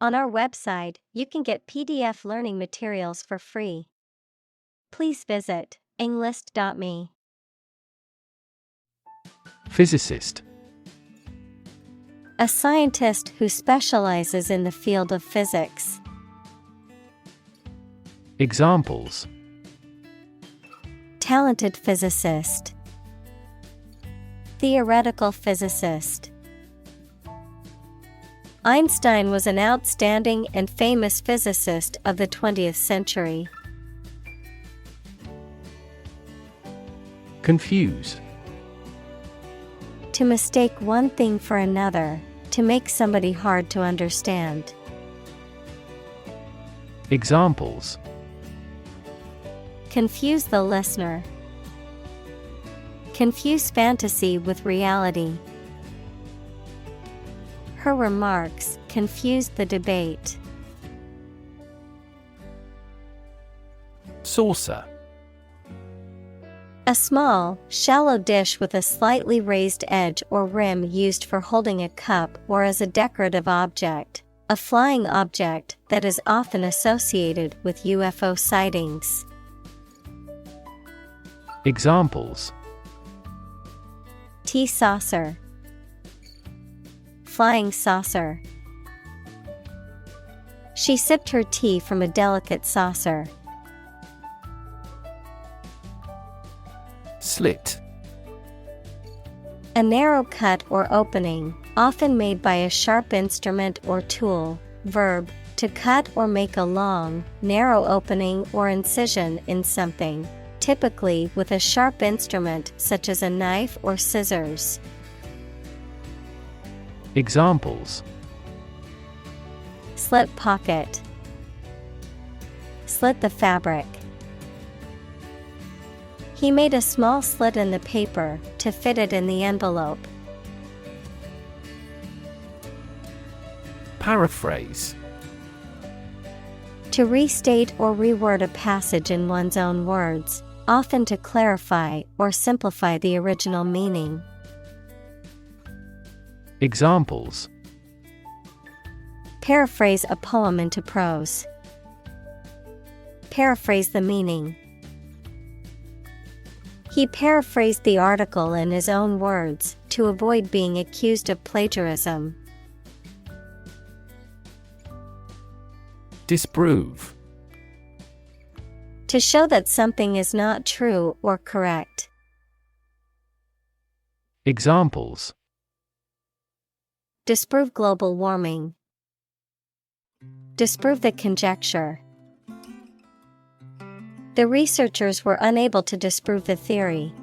On our website, you can get PDF learning materials for free. Please visit englist.me. Physicist. A scientist who specializes in the field of physics. Examples: Talented physicist. Theoretical physicist. Einstein was an outstanding and famous physicist of the 20th century. Confuse. To mistake one thing for another, to make somebody hard to understand. Examples: Confuse the listener. Confuse fantasy with reality. Her remarks confused the debate. Saucer. A small, shallow dish with a slightly raised edge or rim used for holding a cup or as a decorative object, a flying object that is often associated with UFO sightings. Examples: Tea saucer. Flying saucer. She sipped her tea from a delicate saucer. Slit. A narrow cut or opening, often made by a sharp instrument or tool. Verb, to cut or make a long, narrow opening or incision in something, typically with a sharp instrument such as a knife or scissors. Examples: Slit pocket. Slit the fabric. He made a small slit in the paper to fit it in the envelope. Paraphrase. To restate or reword a passage in one's own words, often to clarify or simplify the original meaning. Examples: Paraphrase a poem into prose. Paraphrase the meaning. He paraphrased the article in his own words to avoid being accused of plagiarism. Disprove. To show that something is not true or correct. Examples: Disprove global warming. Disprove the conjecture. The researchers were unable to disprove the theory.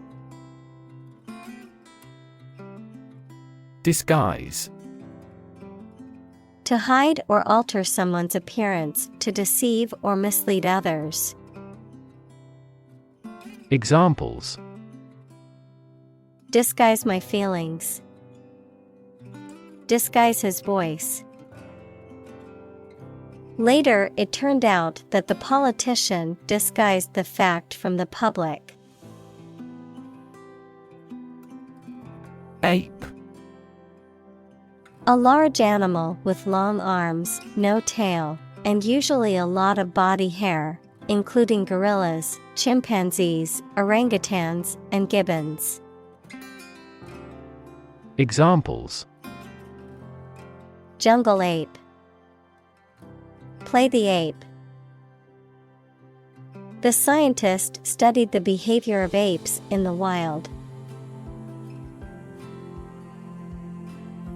Disguise. To hide or alter someone's appearance to deceive or mislead others. Examples: Disguise my feelings. Disguise his voice. Later, it turned out that the politician disguised the fact from the public. Ape. A large animal with long arms, no tail, and usually a lot of body hair, including gorillas, chimpanzees, orangutans, and gibbons. Examples: Jungle ape. Play the ape. The scientist studied the behavior of apes in the wild.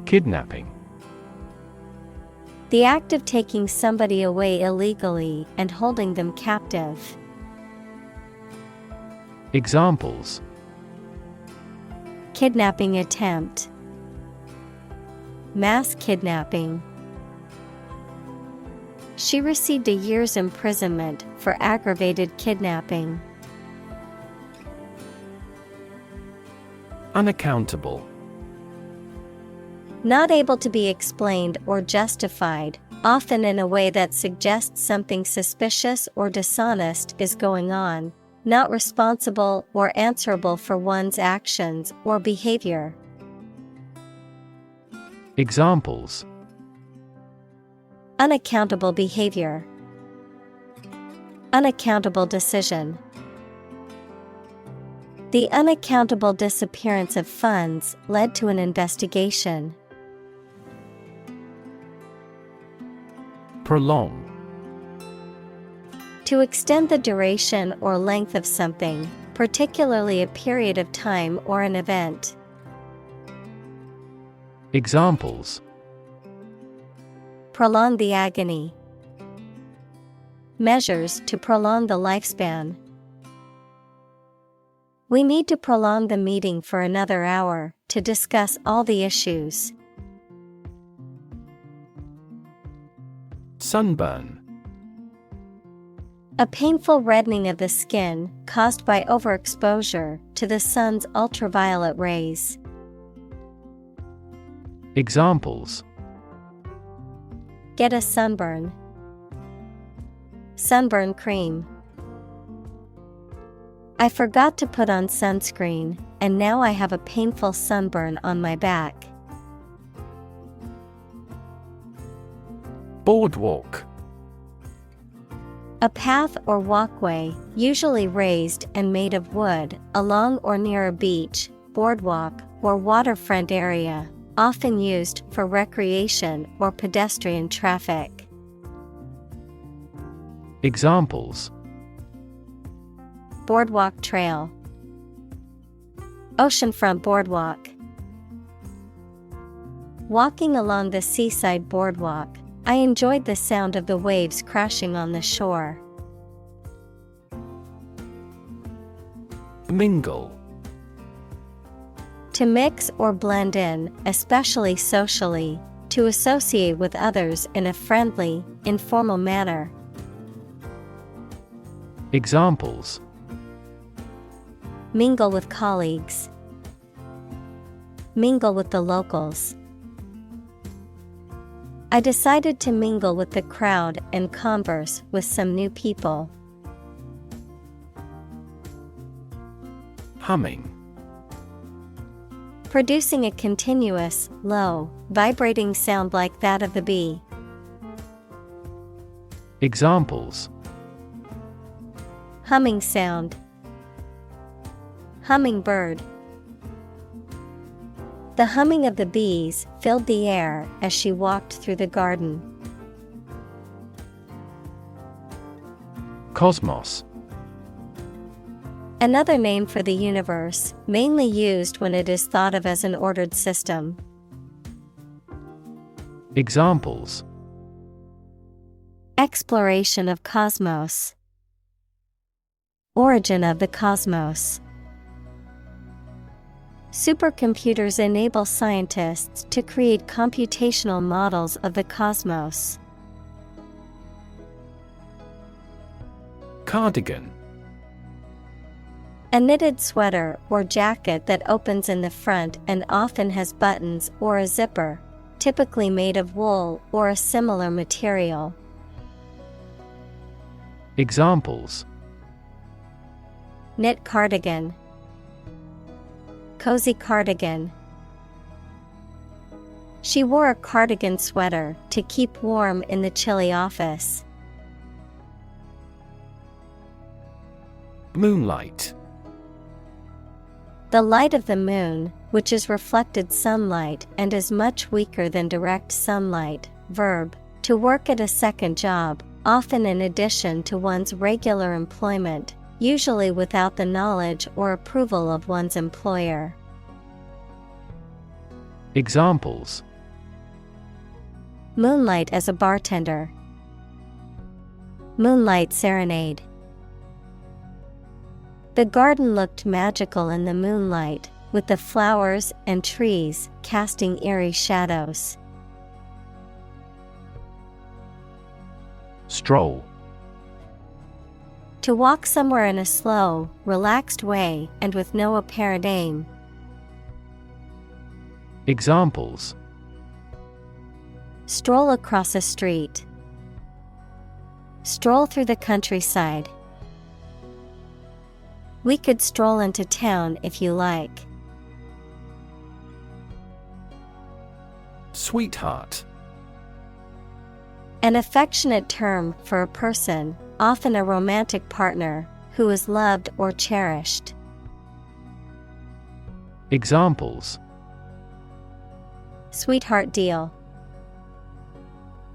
Kidnapping. The act of taking somebody away illegally and holding them captive. Examples: Kidnapping attempt. Mass kidnapping. She received a year's imprisonment for aggravated kidnapping. Unaccountable. Not able to be explained or justified, often in a way that suggests something suspicious or dishonest is going on, not responsible or answerable for one's actions or behavior. Examples: Unaccountable behavior. Unaccountable decision. The unaccountable disappearance of funds led to an investigation. Prolong. To extend the duration or length of something, particularly a period of time or an event. Examples: Prolong the agony. Measures to prolong the lifespan. We need to prolong the meeting for another hour to discuss all the issues. Sunburn. A painful reddening of the skin caused by overexposure to the sun's ultraviolet rays. Examples: Get a sunburn. Sunburn cream. I forgot to put on sunscreen, and now I have a painful sunburn on my back. Boardwalk. A path or walkway, usually raised and made of wood, along or near a beach, boardwalk, or waterfront area, often used for recreation or pedestrian traffic. Examples: Boardwalk trail. Oceanfront boardwalk. Walking along the seaside boardwalk, I enjoyed the sound of the waves crashing on the shore. Mingle. To mix or blend in, especially socially, to associate with others in a friendly, informal manner. Examples: Mingle with colleagues. Mingle with the locals. I decided to mingle with the crowd and converse with some new people. Humming. Producing a continuous, low, vibrating sound like that of the bee. Examples: Humming sound. Hummingbird. The humming of the bees filled the air as she walked through the garden. Cosmos. Another name for the universe, mainly used when it is thought of as an ordered system. Examples: Exploration of cosmos. Origin of the cosmos. Supercomputers enable scientists to create computational models of the cosmos. Cardigan. A knitted sweater or jacket that opens in the front and often has buttons or a zipper, typically made of wool or a similar material. Examples: Knit cardigan. Cozy cardigan. She wore a cardigan sweater to keep warm in the chilly office. Moonlight. The light of the moon, which is reflected sunlight and is much weaker than direct sunlight. Verb, to work at a second job, often in addition to one's regular employment, usually without the knowledge or approval of one's employer. Examples: Moonlight as a bartender. Moonlight serenade. The garden looked magical in the moonlight, with the flowers and trees casting eerie shadows. Stroll. To walk somewhere in a slow, relaxed way and with no apparent aim. Examples: Stroll across a street. Stroll through the countryside. We could stroll into town if you like. Sweetheart. An affectionate term for a person, often a romantic partner, who is loved or cherished. Examples: Sweetheart deal.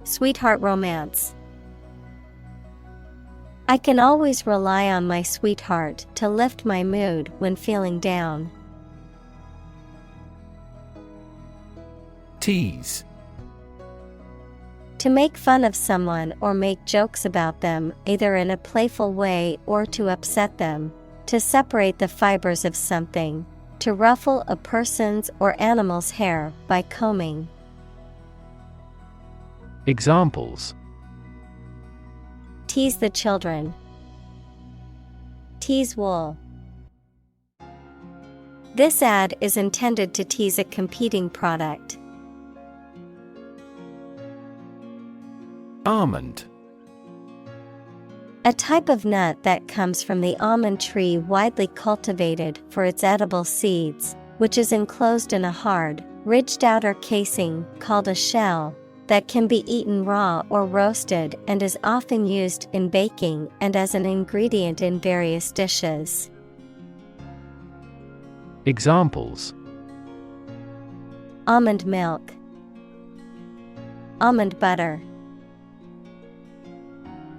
Sweetheart romance. I can always rely on my sweetheart to lift my mood when feeling down. Tease. To make fun of someone or make jokes about them, either in a playful way or to upset them. To separate the fibers of something. To ruffle a person's or animal's hair by combing. Examples: Tease the children. Tease wool. This ad is intended to tease a competing product. Almond. A type of nut that comes from the almond tree, widely cultivated for its edible seeds, which is enclosed in a hard, ridged outer casing called a shell that can be eaten raw or roasted and is often used in baking and as an ingredient in various dishes. Examples: Almond milk. Almond butter.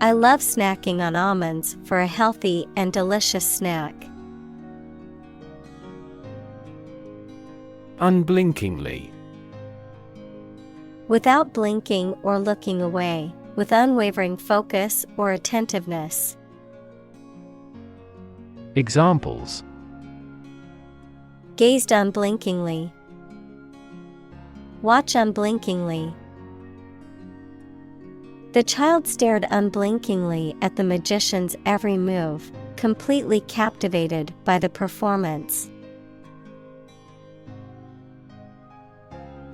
I love snacking on almonds for a healthy and delicious snack. Unblinkingly. Without blinking or looking away, with unwavering focus or attentiveness. Examples: Gazed unblinkingly. Watch unblinkingly. The child stared unblinkingly at the magician's every move, completely captivated by the performance.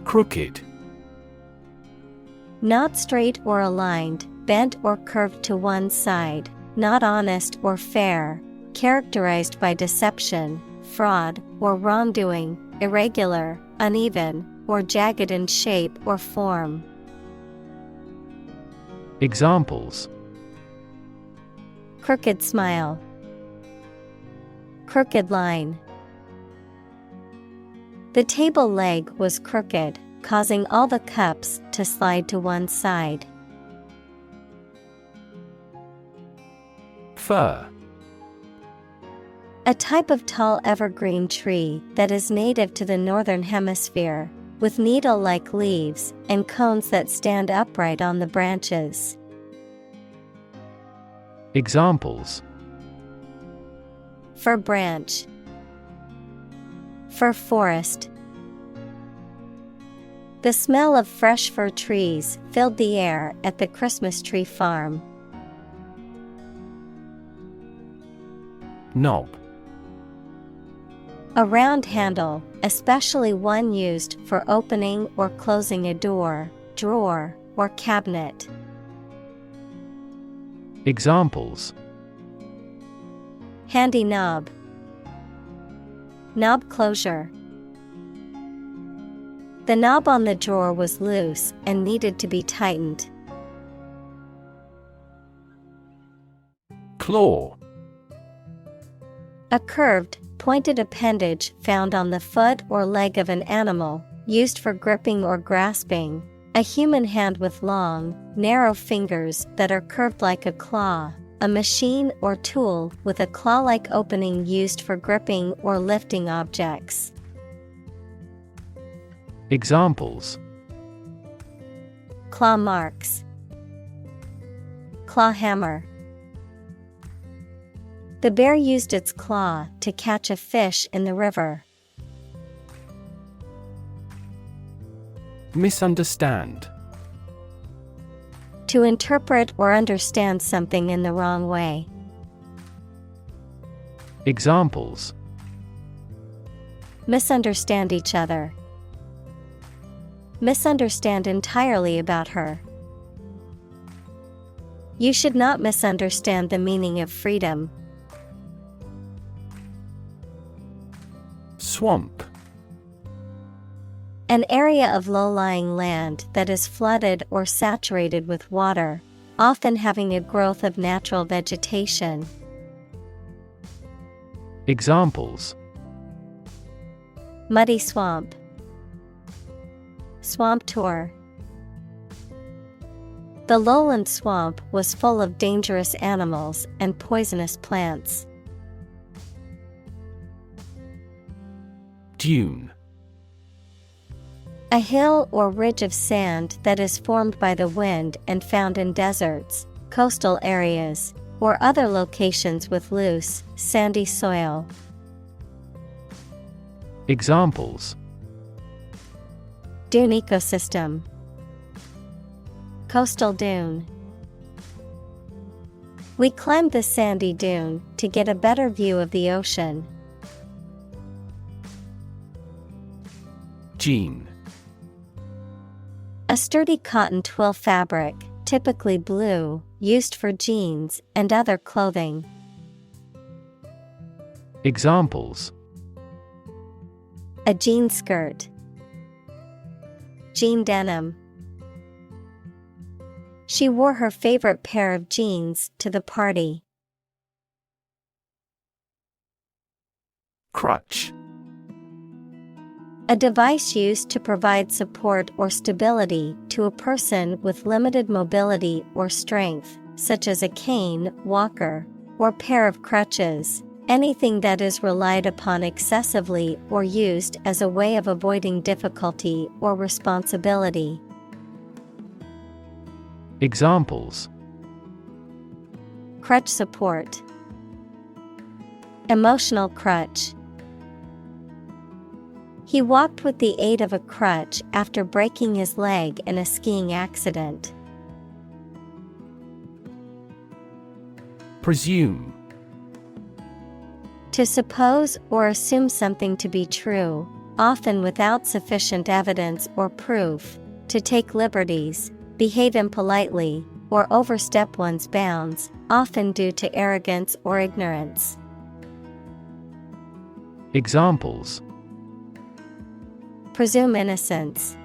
Crooked. Not straight or aligned, bent or curved to one side, not honest or fair, characterized by deception, fraud, or wrongdoing, irregular, uneven, or jagged in shape or form. Examples: Crooked smile. Crooked line. The table leg was crooked, causing all the cups to slide to one side. Fir. A type of tall evergreen tree that is native to the northern hemisphere, with needle-like leaves and cones that stand upright on the branches. Examples: Fir branch. Fir forest. The smell of fresh fir trees filled the air at the Christmas tree farm. Knob. A round handle, especially one used for opening or closing a door, drawer, or cabinet. Examples: Handy knob. Knob closure. The knob on the drawer was loose and needed to be tightened. Claw. A curved, pointed appendage found on the foot or leg of an animal, used for gripping or grasping. A human hand with long, narrow fingers that are curved like a claw. A machine or tool with a claw-like opening used for gripping or lifting objects. Examples: Claw marks. Claw hammer. The bear used its claw to catch a fish in the river. Misunderstand. To interpret or understand something in the wrong way. Examples: Misunderstand each other. Misunderstand entirely about her. You should not misunderstand the meaning of freedom. Swamp. An area of low-lying land that is flooded or saturated with water, often having a growth of natural vegetation. Examples: Muddy swamp, swamp tour. The lowland swamp was full of dangerous animals and poisonous plants. Dune. A hill or ridge of sand that is formed by the wind and found in deserts, coastal areas, or other locations with loose, sandy soil. Examples: Dune ecosystem, coastal dune. We climbed the sandy dune to get a better view of the ocean. Jean. A sturdy cotton twill fabric, typically blue, used for jeans and other clothing. Examples: A jean skirt, jean denim. She wore her favorite pair of jeans to the party. Crutch. A device used to provide support or stability to a person with limited mobility or strength, such as a cane, walker, or pair of crutches. Anything that is relied upon excessively or used as a way of avoiding difficulty or responsibility. Examples: Crutch support, emotional crutch. He walked with the aid of a crutch after breaking his leg in a skiing accident. Presume. To suppose or assume something to be true, often without sufficient evidence or proof, to take liberties, behave impolitely, or overstep one's bounds, often due to arrogance or ignorance. Examples: Presume innocence,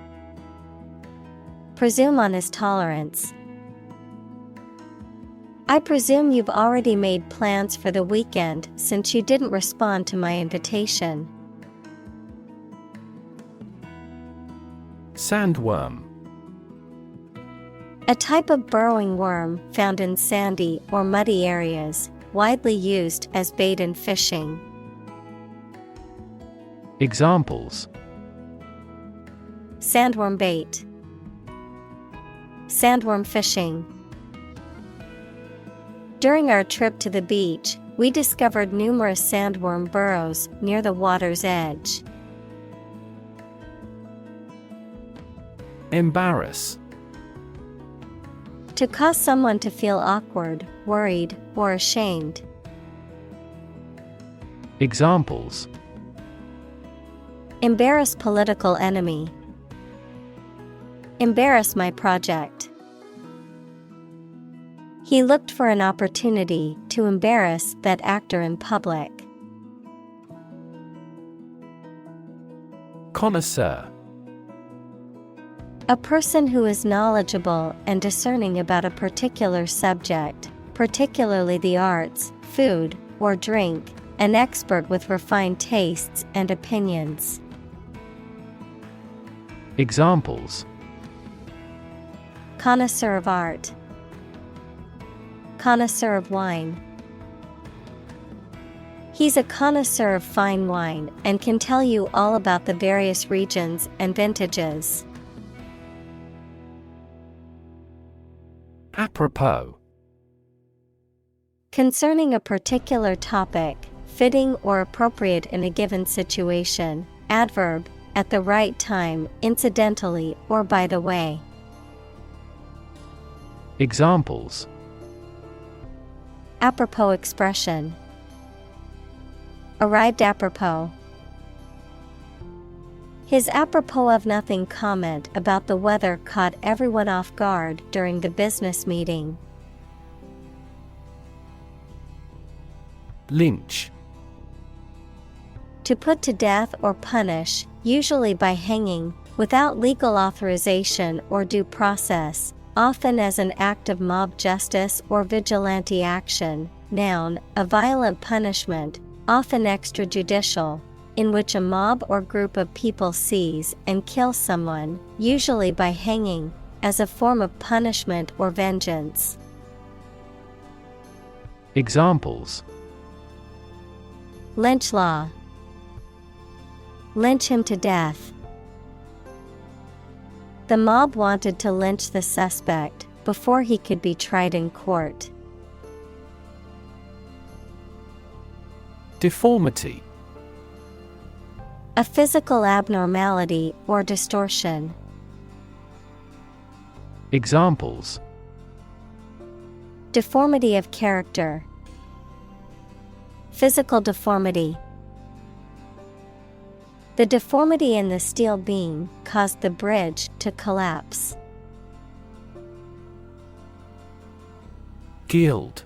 presume on his tolerance. I presume you've already made plans for the weekend since you didn't respond to my invitation. Sandworm. A type of burrowing worm found in sandy or muddy areas, widely used as bait in fishing. Examples: Sandworm bait, sandworm fishing. During our trip to the beach, we discovered numerous sandworm burrows near the water's edge. Embarrass. To cause someone to feel awkward, worried, or ashamed. Examples: Embarrass political enemy, embarrass my project. He looked for an opportunity to embarrass that actor in public. Connoisseur. A person who is knowledgeable and discerning about a particular subject, particularly the arts, food, or drink, an expert with refined tastes and opinions. Examples: Connoisseur of art, connoisseur of wine. He's a connoisseur of fine wine and can tell you all about the various regions and vintages. Apropos. Concerning a particular topic, fitting or appropriate in a given situation, adverb, at the right time, incidentally or by the way. Examples: Apropos expression, arrived apropos. His apropos of nothing comment about the weather caught everyone off guard during the business meeting. Lynch. To put to death or punish, usually by hanging, Without legal authorization or due process, often as an act of mob justice or vigilante action. Noun, a violent punishment, often extrajudicial, in which a mob or group of people seize and kill someone, usually by hanging, as a form of punishment or vengeance. Examples: Lynch law. Lynch him to death. The mob wanted to lynch the suspect before he could be tried in court. Deformity. A physical abnormality or distortion. Examples: Deformity of character. Physical deformity. The deformity in the steel beam caused the bridge to collapse. Guild.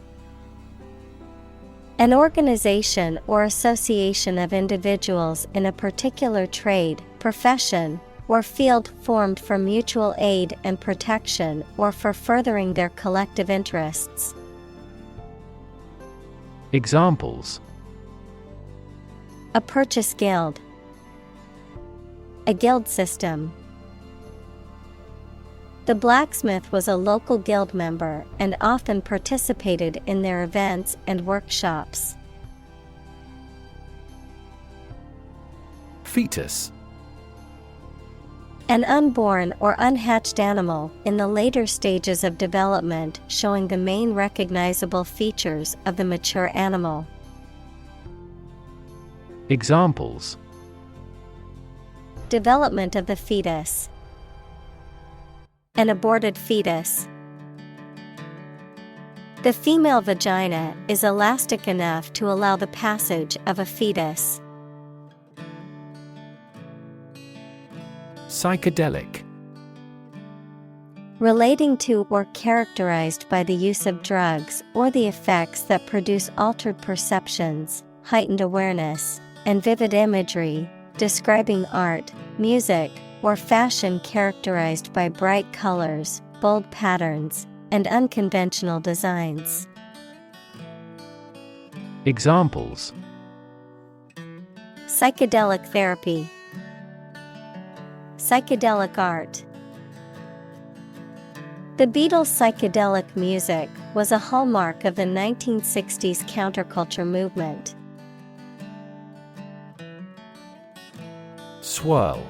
An organization or association of individuals in a particular trade, profession, or field formed for mutual aid and protection or for furthering their collective interests. Examples: A purchase guild. A guild system. The blacksmith was a local guild member and often participated in their events and workshops. Fetus. An unborn or unhatched animal in the later stages of development, showing the main recognizable features of the mature animal. Examples: Development of the fetus. An aborted fetus. The female vagina is elastic enough to allow the passage of a fetus. Psychedelic. Relating to or characterized by the use of drugs or the effects that produce altered perceptions, heightened awareness, and vivid imagery, describing art, music, or fashion characterized by bright colors, bold patterns, and unconventional designs. Examples: Psychedelic therapy. Psychedelic art. The Beatles' psychedelic music was a hallmark of the 1960s counterculture movement. Swirl.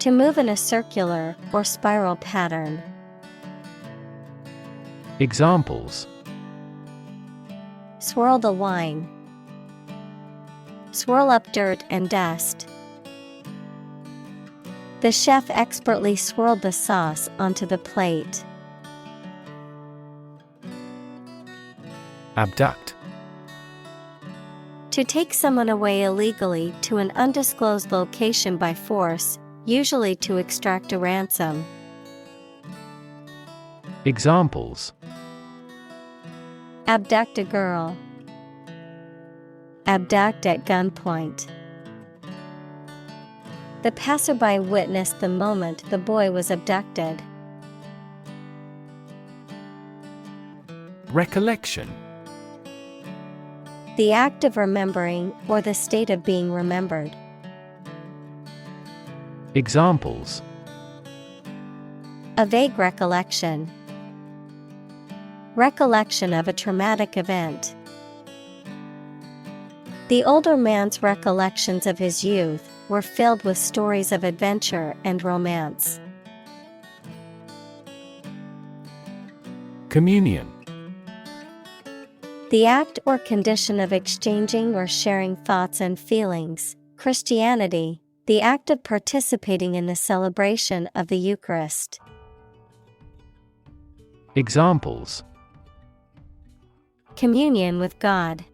To move in a circular or spiral pattern. Examples: Swirl the wine. Swirl up dirt and dust. The chef expertly swirled the sauce onto the plate. Abduct. To take someone away illegally to an undisclosed location by force, usually to extract a ransom. Examples: Abduct a girl. Abduct at gunpoint. The passerby witnessed the moment the boy was abducted. Recollection. The act of remembering or the state of being remembered. Examples: A vague recollection. Recollection of a traumatic event. The older man's recollections of his youth were filled with stories of adventure and romance. Communion. The act or condition of exchanging or sharing thoughts and feelings. Christianity, the act of participating in the celebration of the Eucharist. Examples: Communion with God.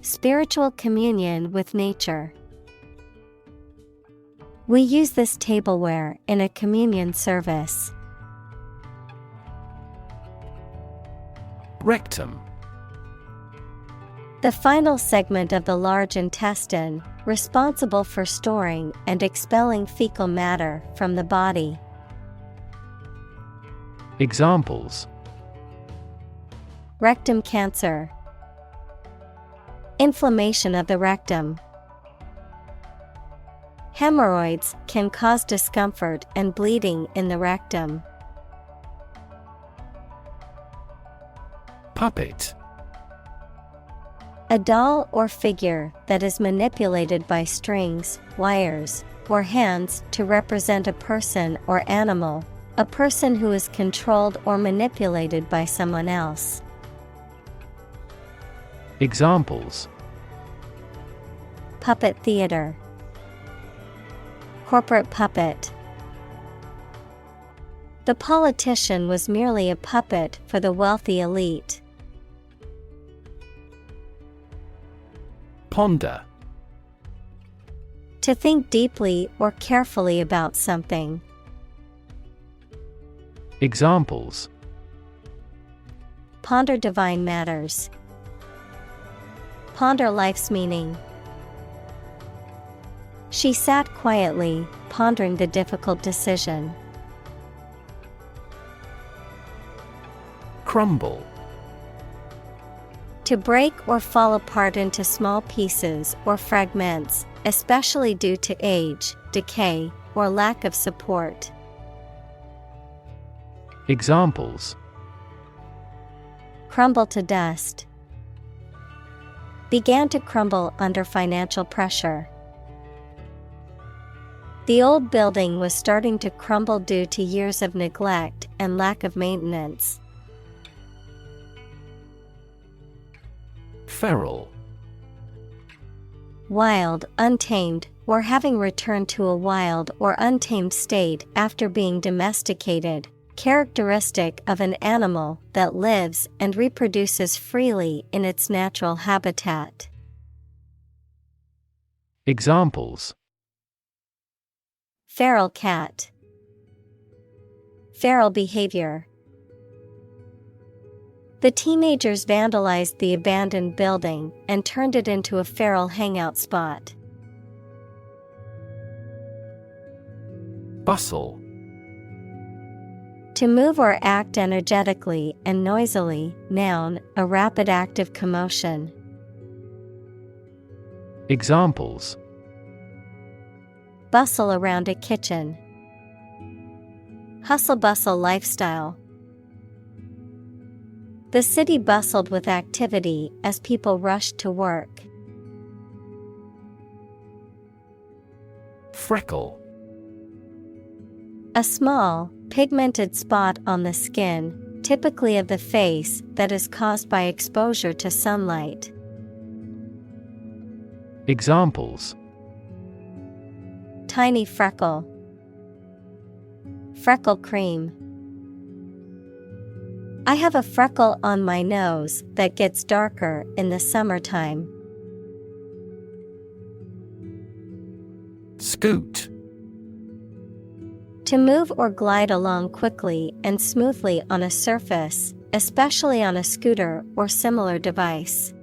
Spiritual communion with nature. We use this tableware in a communion service. Rectum. The final segment of the large intestine, responsible for storing and expelling fecal matter from the body. Examples: Rectum cancer, inflammation of the rectum. Hemorrhoids can cause discomfort and bleeding in the rectum. Puppet. A doll or figure that is manipulated by strings, wires, or hands to represent a person or animal, a person who is controlled or manipulated by someone else. Examples: Puppet theater, corporate puppet. The politician was merely a puppet for the wealthy elite. Ponder. To think deeply or carefully about something. Examples: Ponder divine matters. Ponder life's meaning. She sat quietly, pondering the difficult decision. Crumble. To break or fall apart into small pieces or fragments, especially due to age, decay, or lack of support. Examples: Crumble to dust. Began to crumble under financial pressure. The old building was starting to crumble due to years of neglect and lack of maintenance. Feral. Wild, untamed, or having returned to a wild or untamed state after being domesticated, characteristic of an animal that lives and reproduces freely in its natural habitat. Examples: Feral cat. Feral behavior. The teenagers vandalized the abandoned building and turned it into a feral hangout spot. Bustle. To move or act energetically and noisily, noun, a rapid act of commotion. Examples: Bustle around a kitchen. Hustle-bustle lifestyle. The city bustled with activity as people rushed to work. Freckle. A small, pigmented spot on the skin, typically of the face, that is caused by exposure to sunlight. Examples: Tiny freckle. Freckle cream. I have a freckle on my nose that gets darker in the summertime. Scoot. To move or glide along quickly and smoothly on a surface, especially on a scooter or similar device.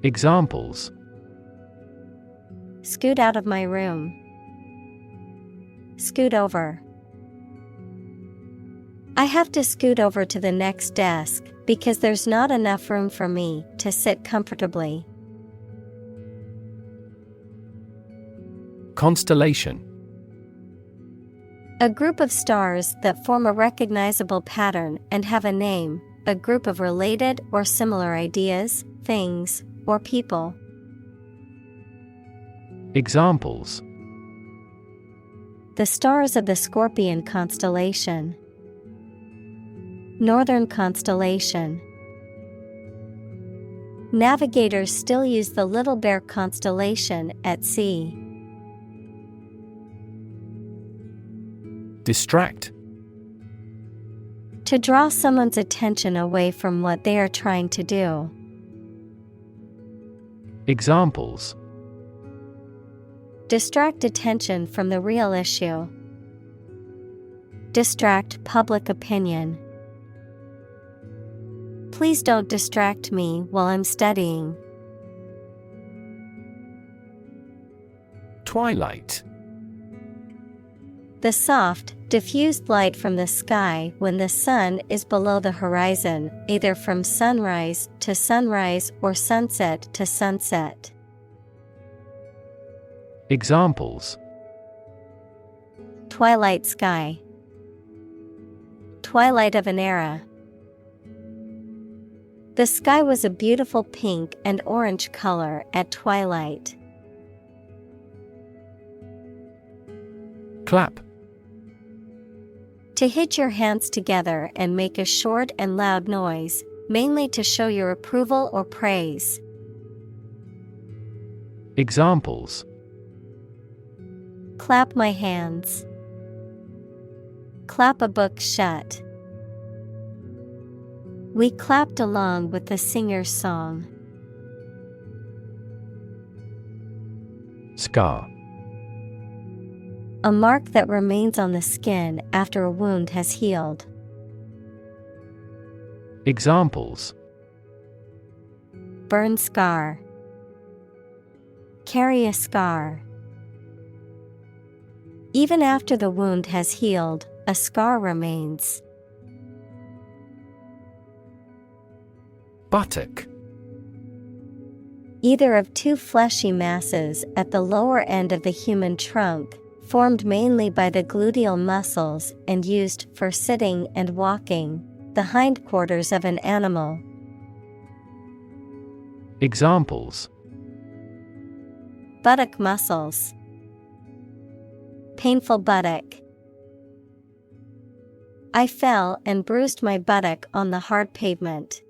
Examples: Scoot out of my room. Scoot over. I have to scoot over to the next desk because there's not enough room for me to sit comfortably. Constellation. A group of stars that form a recognizable pattern and have a name, a group of related or similar ideas, things, or people. Examples: The stars of the Scorpion constellation. Northern constellation. Navigators still use the Little Bear constellation at sea. Distract. To draw someone's attention away from what they are trying to do. Examples: Distract attention from the real issue. Distract public opinion. Please don't distract me while I'm studying. Twilight. The soft, diffused light from the sky when the sun is below the horizon, either from sunrise to sunrise or sunset to sunset. Examples: Twilight sky. Twilight of an era. The sky was a beautiful pink and orange color at twilight. Clap. To hit your hands together and make a short and loud noise, mainly to show your approval or praise. Examples: Clap my hands. Clap a book shut. We clapped along with the singer's song. Scar. A mark that remains on the skin after a wound has healed. Examples: Burn scar. Carry a scar. Even after the wound has healed, a scar remains. Buttock. Either of two fleshy masses at the lower end of the human trunk, formed mainly by the gluteal muscles and used for sitting and walking, the hindquarters of an animal. Examples: Buttock muscles. Painful buttock. I fell and bruised my buttock on the hard pavement.